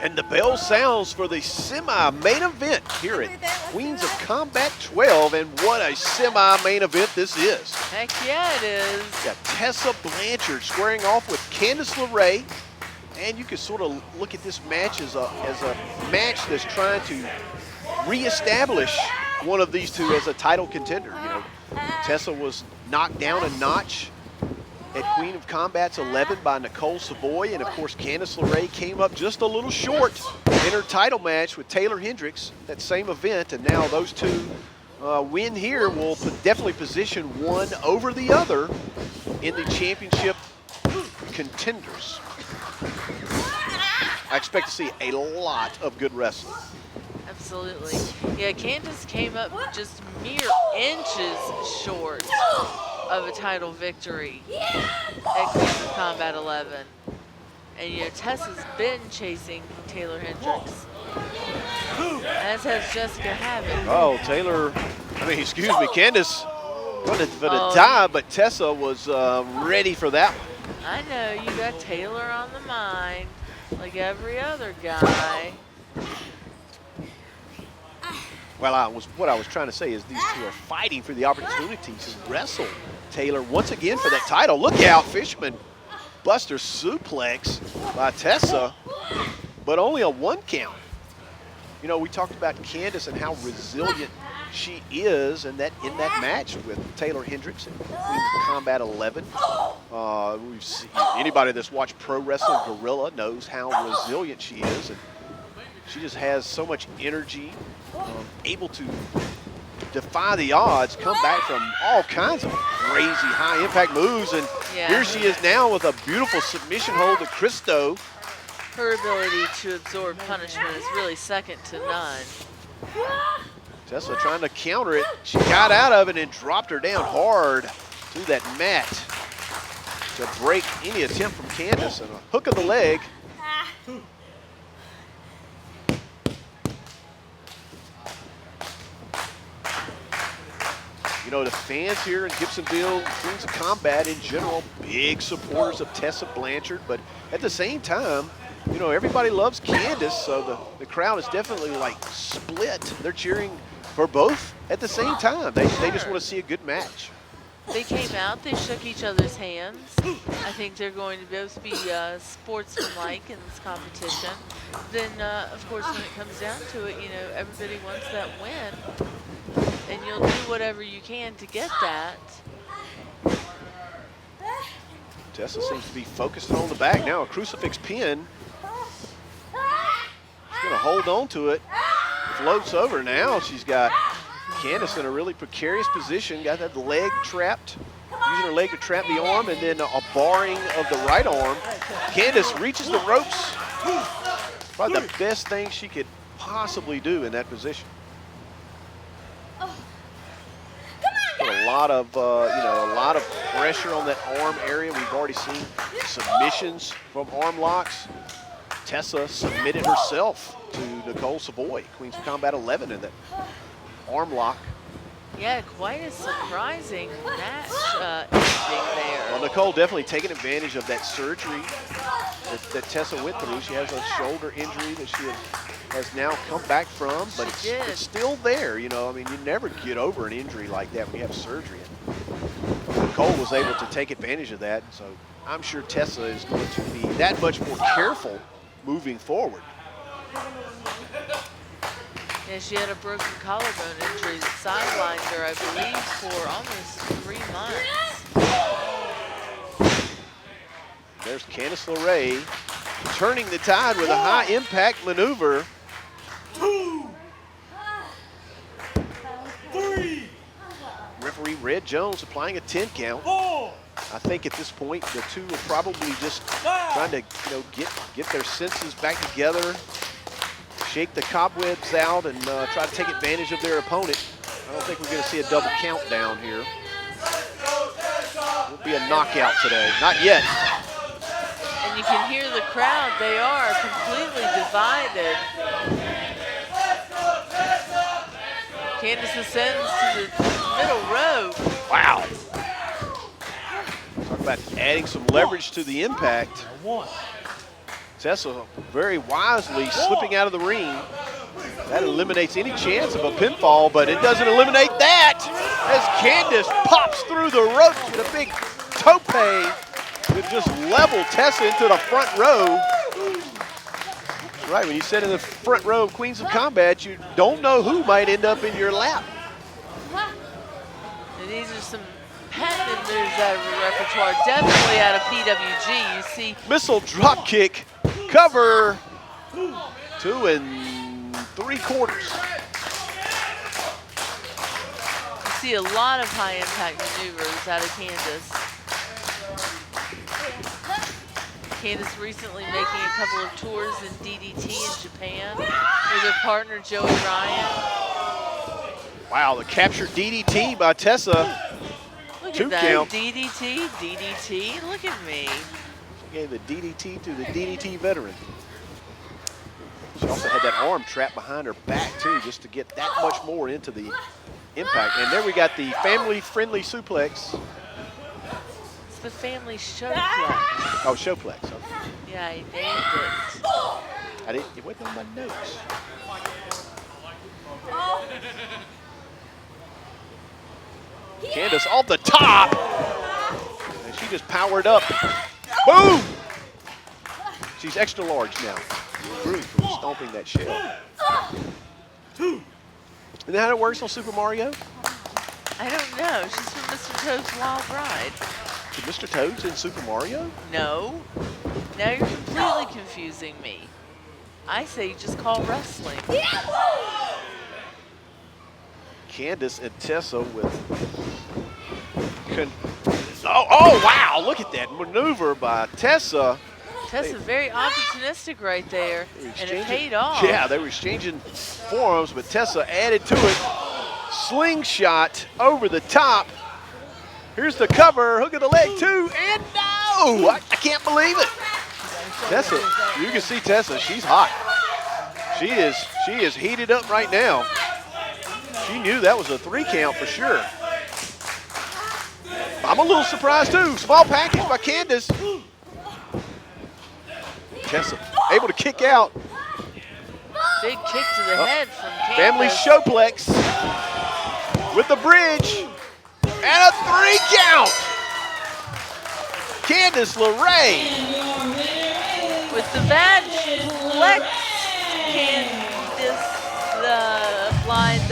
And the bell sounds for the semi-main event here at Queens of Combat 12, and what a semi-main event this is. Heck yeah, it is. Got Tessa Blanchard squaring off with Candice LeRae, and you can sort of look at this match as a match that's trying to reestablish one of these two as a title contender. You know, Tessa was knocked down a notch at Queen of Combat's 11 by Nicole Savoy, and of course Candice LeRae came up just a little short in her title match with Taylor Hendricks, that same event, and now those two win here will definitely position one over the other in the championship contenders. I expect to see a lot of good wrestling. Absolutely. Yeah, Candice came up just mere inches short of a title victory at Queens of Combat 11. And you know, Tessa's been chasing Taylor Hendricks, as has Jessica Habit. Oh, Taylor, Candice wasn't for the dive, but Tessa was ready for that one. I know, you got Taylor on the mind, like every other guy. Well, what I was trying to say is these two are fighting for the opportunity to wrestle Taylor once again for that title. Look out, Fisherman Buster suplex by Tessa, but only a 1 count. You know, we talked about Candice and how resilient she is, and that in that match with Taylor Hendricks in Queens of Combat 11. We've seen, anybody that's watched Pro Wrestling Guerrilla knows how resilient she is, and she just has so much energy, able to defy the odds, come back from all kinds of crazy high-impact moves, and here she is now with a beautiful submission hold to Christo. Her ability to absorb punishment is really second to none. Tessa trying to counter it. She got out of it and dropped her down hard to that mat to break any attempt from Candice, and a hook of the leg. You know, the fans here in Gibsonville, Queens of Combat in general, big supporters of Tessa Blanchard, but at the same time, you know, everybody loves Candice, so the crowd is definitely like split. They're cheering for both at the same time. They just want to see a good match. They came out, they shook each other's hands. I think they're going to both be sportsmanlike in this competition. Then, of course, when it comes down to it, you know, everybody wants that win. And you'll do whatever you can to get that. Tessa seems to be focused on the back now. A crucifix pin. She's going to hold on to it. Floats over now. She's got Candice in a really precarious position. Got that leg trapped. Using her leg to trap the arm, and then a barring of the right arm. Candice reaches the ropes. Probably the best thing she could possibly do in that position. Put a lot of, a lot of pressure on that arm area. We've already seen submissions from arm locks. Tessa submitted herself to Nicole Savoy, Queens of Combat 11, in that arm lock. Yeah, quite a surprising match ending there. Well, Nicole definitely taking advantage of that surgery that Tessa went through. She has a shoulder injury that she has now come back from, but it's still there. You know, I mean, you never get over an injury like that when you have surgery. And Nicole was able to take advantage of that, so I'm sure Tessa is going to be that much more careful moving forward. Yeah, she had a broken collarbone injury that sidelined her, I believe, for almost 3 months. There's Candice LeRae turning the tide with a high-impact maneuver. 2, 3. Referee Red Jones applying a 10 count. 4. I think at this point the two are probably just trying to, get their senses back together, shake the cobwebs out, and try to take advantage of their opponent. I don't think we're going to see a double countdown here. Will be a knockout today. Not yet. And you can hear the crowd. They are completely divided. Candice ascends to the middle row. Wow. Talk about adding some leverage to the impact. 1. Tessa very wisely slipping out of the ring. That eliminates any chance of a pinfall, but it doesn't eliminate that as Candice pops through the ropes with a big tope that just leveled Tessa into the front row. That's right, when you sit in the front row of Queens of Combat, you don't know who might end up in your lap. And these are some patented moves out of her repertoire, definitely out of PWG. You see Missile drop kick, cover, 2 3/4. You see a lot of high impact maneuvers out of Candice. Candice recently making a couple of tours in DDT in Japan with her partner Joey Ryan. Wow, the captured DDT by Tessa. Look 2 at that, count. DDT, DDT, look at me. She gave the DDT to the DDT veteran. She also had that arm trap behind her back too, just to get that much more into the impact. And there we got the family-friendly suplex. It's the family showplex. Oh, showplex. Okay. Yeah, I named it. It wasn't on my notes. Candice off the top. And she just powered up. Boom! She's extra large now. Grew from stomping that shell. Isn't that how it works on Super Mario? I don't know. She's from Mr. Toad's Wild Ride. Did Mr. Toad's in Super Mario? No. Now you're completely confusing me. I say you just call wrestling. Candice and Tessa with... Oh, wow, look at that maneuver by Tessa. Tessa very opportunistic right there, and it paid off. Yeah, they were exchanging forearms, but Tessa added to it. Slingshot over the top. Here's the cover, hook of the leg two, and no! I can't believe it. Tessa, you can see Tessa, she's hot. She is heated up right now. She knew that was a 3 count for sure. I'm a little surprised too. Small package by Candice. Tessa able to kick out. Big kick to the head from Candice. Family showplex with the bridge and a 3 count. Candice LeRae. With the badge flex, Candice flies